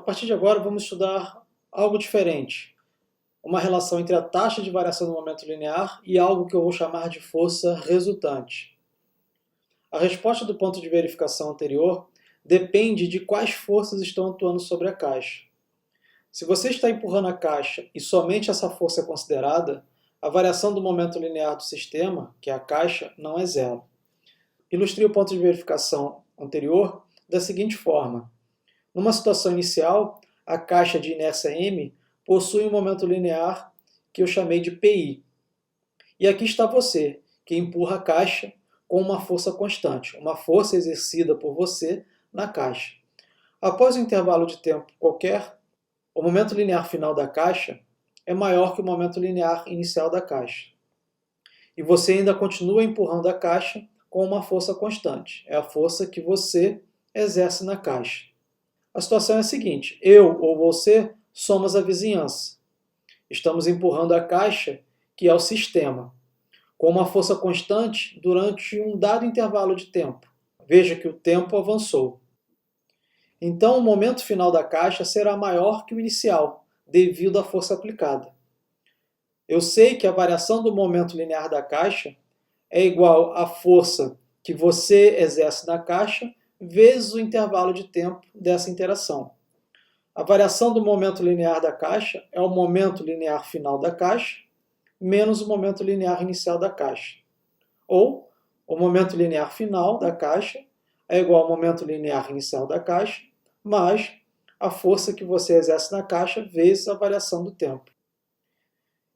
partir de agora vamos estudar algo diferente, uma relação entre a taxa de variação do momento linear e algo que eu vou chamar de força resultante. A resposta do ponto de verificação anterior depende de quais forças estão atuando sobre a caixa. Se você está empurrando a caixa e somente essa força é considerada, a variação do momento linear do sistema, que é a caixa, não é zero. Ilustrei o ponto de verificação anterior da seguinte forma. Numa situação inicial, a caixa de inércia M possui um momento linear que eu chamei de PI. E aqui está você, que empurra a caixa com uma força constante, uma força exercida por você na caixa. Após um intervalo de tempo qualquer, o momento linear final da caixa é maior que o momento linear inicial da caixa. E você ainda continua empurrando a caixa com uma força constante. É a força que você exerce na caixa. A situação é a seguinte, eu ou você somos a vizinhança. Estamos empurrando a caixa, que é o sistema, com uma força constante durante um dado intervalo de tempo. Veja que o tempo avançou. Então, o momento final da caixa será maior que o inicial, devido à força aplicada. Eu sei que a variação do momento linear da caixa é igual à força que você exerce na caixa vezes o intervalo de tempo dessa interação. A variação do momento linear da caixa é o momento linear final da caixa menos o momento linear inicial da caixa. Ou, o momento linear final da caixa é igual ao momento linear inicial da caixa mais a força que você exerce na caixa vezes a variação do tempo.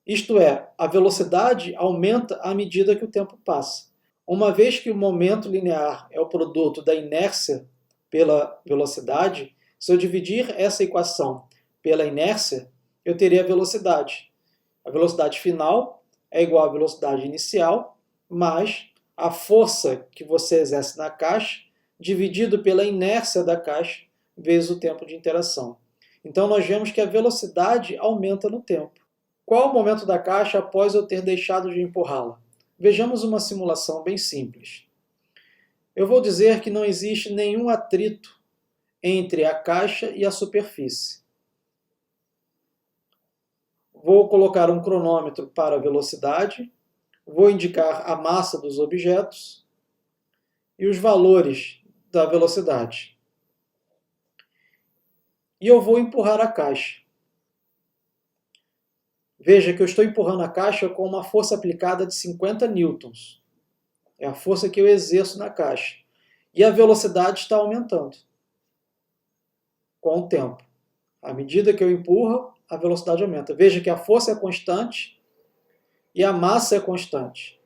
Isto é, a velocidade aumenta à medida que o tempo passa. Uma vez que o momento linear é o produto da inércia pela velocidade, se eu dividir essa equação pela inércia, eu teria a velocidade. A velocidade final é igual à velocidade inicial, mais a força que você exerce na caixa, dividido pela inércia da caixa, vezes o tempo de interação. Então, nós vemos que a velocidade aumenta no tempo. Qual o momento da caixa após eu ter deixado de empurrá-la? Vejamos uma simulação bem simples. Eu vou dizer que não existe nenhum atrito entre a caixa e a superfície. Vou colocar um cronômetro para a velocidade, vou indicar a massa dos objetos e os valores da velocidade. E eu vou empurrar a caixa. Veja que eu estou empurrando a caixa com uma força aplicada de 50 newtons. É a força que eu exerço na caixa. E a velocidade está aumentando com o tempo. À medida que eu empurro, a velocidade aumenta. Veja que a força é constante e a massa é constante.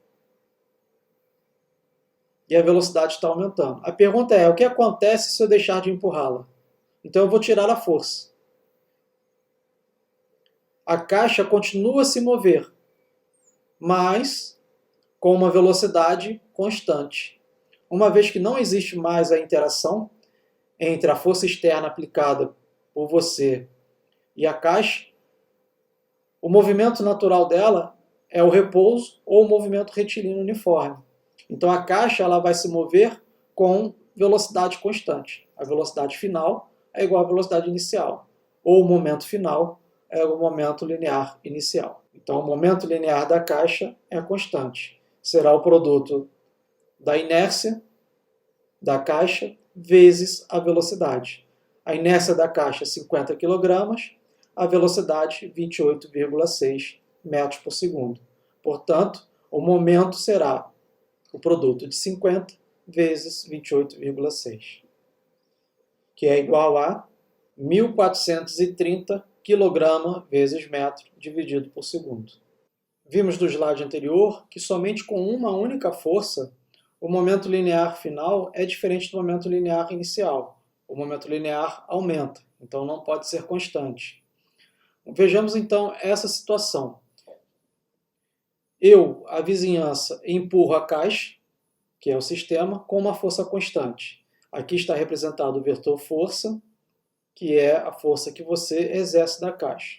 E a velocidade está aumentando. A pergunta é, o que acontece se eu deixar de empurrá-la? Então eu vou tirar a força. A caixa continua a se mover, mas com uma velocidade constante. Uma vez que não existe mais a interação entre a força externa aplicada por você e a caixa, o movimento natural dela é o repouso ou o movimento retilíneo uniforme. Então a caixa ela vai se mover com velocidade constante. A velocidade final é igual à velocidade inicial, ou o momento final é o momento linear inicial. Então o momento linear da caixa é constante. Será o produto da inércia da caixa vezes a velocidade. A inércia da caixa 50 kg, a velocidade 28,6 metros por segundo. Portanto, o momento será o produto de 50 vezes 28,6, que é igual a 1.430 kg vezes metro dividido por segundo. Vimos do slide anterior que somente com uma única força o momento linear final é diferente do momento linear inicial. O momento linear aumenta, então não pode ser constante. Vejamos então essa situação. Eu, a vizinhança, empurro a caixa, que é o sistema, com uma força constante. Aqui está representado o vetor força, que é a força que você exerce na caixa.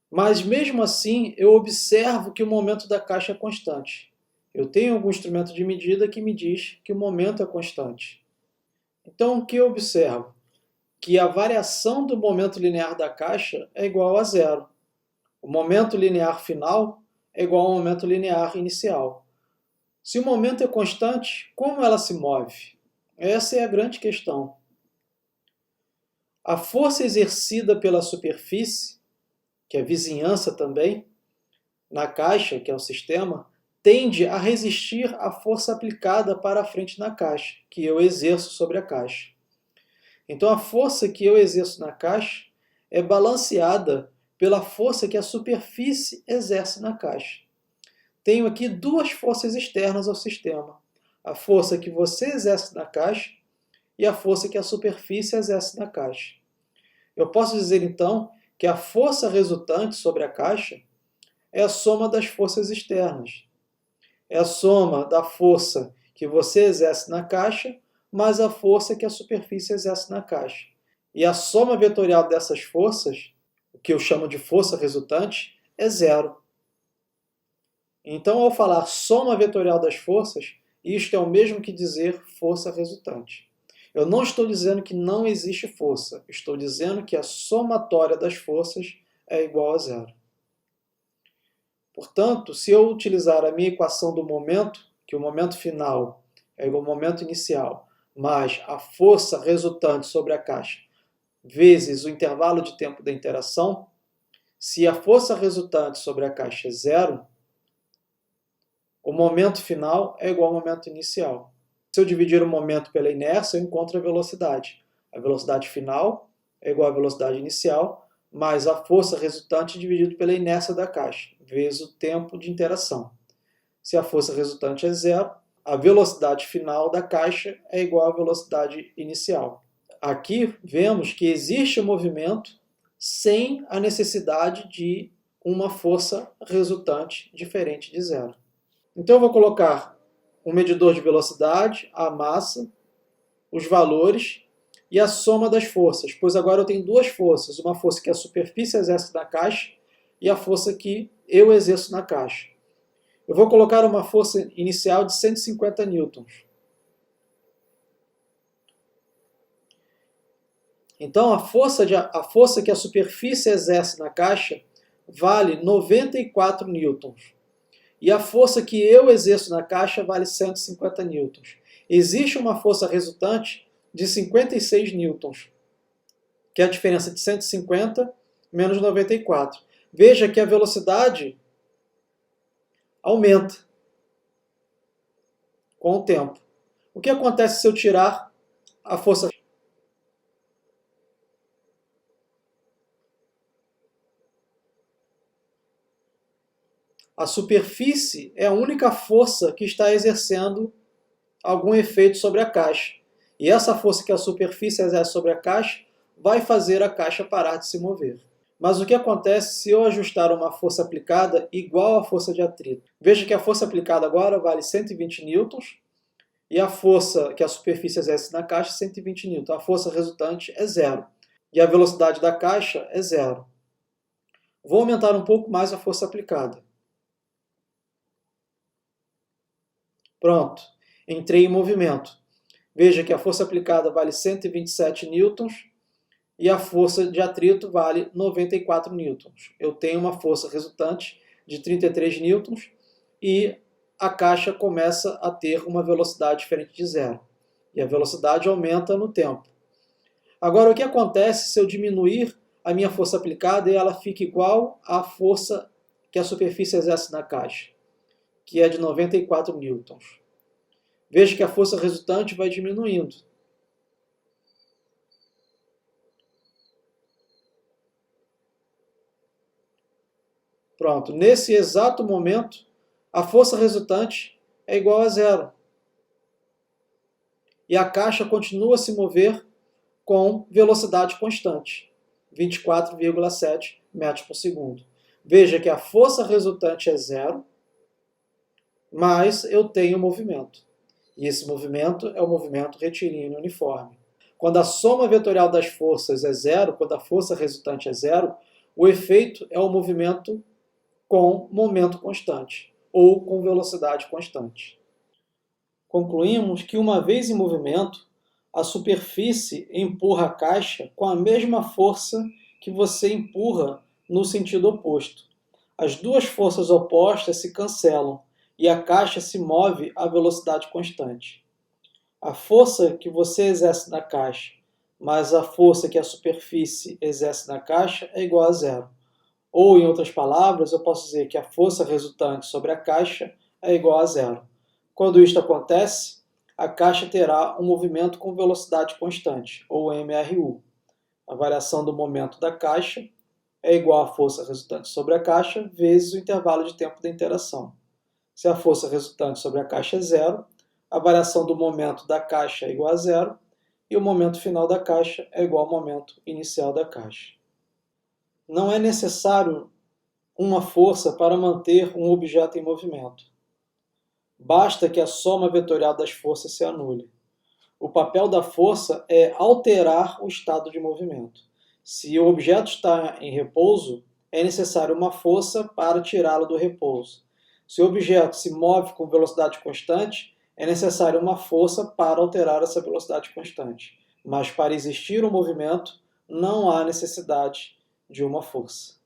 Mas mesmo assim, eu observo que o momento da caixa é constante. Eu tenho algum instrumento de medida que me diz que o momento é constante. Então, o que eu observo? que a variação do momento linear da caixa é igual a zero. O momento linear final é igual ao momento linear inicial. Se o momento é constante, como ela se move? Essa é a grande questão. A força exercida pela superfície, que é a vizinhança também, na caixa, que é o sistema, tende a resistir à força aplicada para a frente na caixa, que eu exerço sobre a caixa. Então, a força que eu exerço na caixa é balanceada pela força que a superfície exerce na caixa. Tenho aqui duas forças externas ao sistema. A força que você exerce na caixa e a força que a superfície exerce na caixa. Eu posso dizer, então, que a força resultante sobre a caixa é a soma das forças externas. É a soma da força que você exerce na caixa mais a força que a superfície exerce na caixa. E a soma vetorial dessas forças, o que eu chamo de força resultante, é zero. Então, ao falar soma vetorial das forças, isto é o mesmo que dizer força resultante. Eu não estou dizendo que não existe força, estou dizendo que a somatória das forças é igual a zero. Portanto, se eu utilizar a minha equação do momento, que o momento final é igual ao momento inicial, mais a força resultante sobre a caixa, vezes o intervalo de tempo da interação, se a força resultante sobre a caixa é zero, o momento final é igual ao momento inicial. Se eu dividir o momento pela inércia, eu encontro a velocidade. A velocidade final é igual à velocidade inicial, mais a força resultante dividido pela inércia da caixa, vezes o tempo de interação. Se a força resultante é zero, a velocidade final da caixa é igual à velocidade inicial. Aqui vemos que existe movimento sem a necessidade de uma força resultante diferente de zero. Então eu vou colocar um medidor de velocidade, a massa, os valores e a soma das forças, pois agora eu tenho duas forças, uma força que a superfície exerce na caixa e a força que eu exerço na caixa. Eu vou colocar uma força inicial de 150 newtons. Então, a força que a superfície exerce na caixa vale 94 newtons. E a força que eu exerço na caixa vale 150 newtons. Existe uma força resultante de 56 newtons, que é a diferença de 150 menos 94. Veja que a velocidade aumenta com o tempo. O que acontece se eu tirar a força? A superfície é a única força que está exercendo algum efeito sobre a caixa. E essa força que a superfície exerce sobre a caixa vai fazer a caixa parar de se mover. Mas o que acontece se eu ajustar uma força aplicada igual à força de atrito? Veja que a força aplicada agora vale 120 newtons e a força que a superfície exerce na caixa é 120 newtons. A força resultante é zero. E a velocidade da caixa é zero. Vou aumentar um pouco mais a força aplicada. Pronto, entrei em movimento. Veja que a força aplicada vale 127 newtons e a força de atrito vale 94 newtons. Eu tenho uma força resultante de 33 newtons e a caixa começa a ter uma velocidade diferente de zero. E a velocidade aumenta no tempo. Agora, o que acontece se eu diminuir a minha força aplicada e ela fica igual à força que a superfície exerce na caixa, que é de 94 newtons? Veja que a força resultante vai diminuindo. Pronto, nesse exato momento, a força resultante é igual a zero. E a caixa continua a se mover com velocidade constante, 24,7 metros por segundo. Veja que a força resultante é zero, mas eu tenho movimento. E esse movimento é o movimento retilíneo uniforme. Quando a soma vetorial das forças é zero, quando a força resultante é zero, o efeito é o movimento com momento constante, ou com velocidade constante. Concluímos que, uma vez em movimento, a superfície empurra a caixa com a mesma força que você empurra no sentido oposto. As duas forças opostas se cancelam e a caixa se move a velocidade constante. A força que você exerce na caixa mais a força que a superfície exerce na caixa é igual a zero. Ou, em outras palavras, eu posso dizer que a força resultante sobre a caixa é igual a zero. Quando isto acontece, a caixa terá um movimento com velocidade constante, ou MRU. A variação do momento da caixa é igual à força resultante sobre a caixa vezes o intervalo de tempo da interação. Se a força resultante sobre a caixa é zero, a variação do momento da caixa é igual a zero, e o momento final da caixa é igual ao momento inicial da caixa. Não é necessário uma força para manter um objeto em movimento. Basta que a soma vetorial das forças se anule. O papel da força é alterar o estado de movimento. Se o objeto está em repouso, é necessário uma força para tirá-lo do repouso. Se o objeto se move com velocidade constante, é necessário uma força para alterar essa velocidade constante. Mas para existir um movimento, não há necessidade de uma força.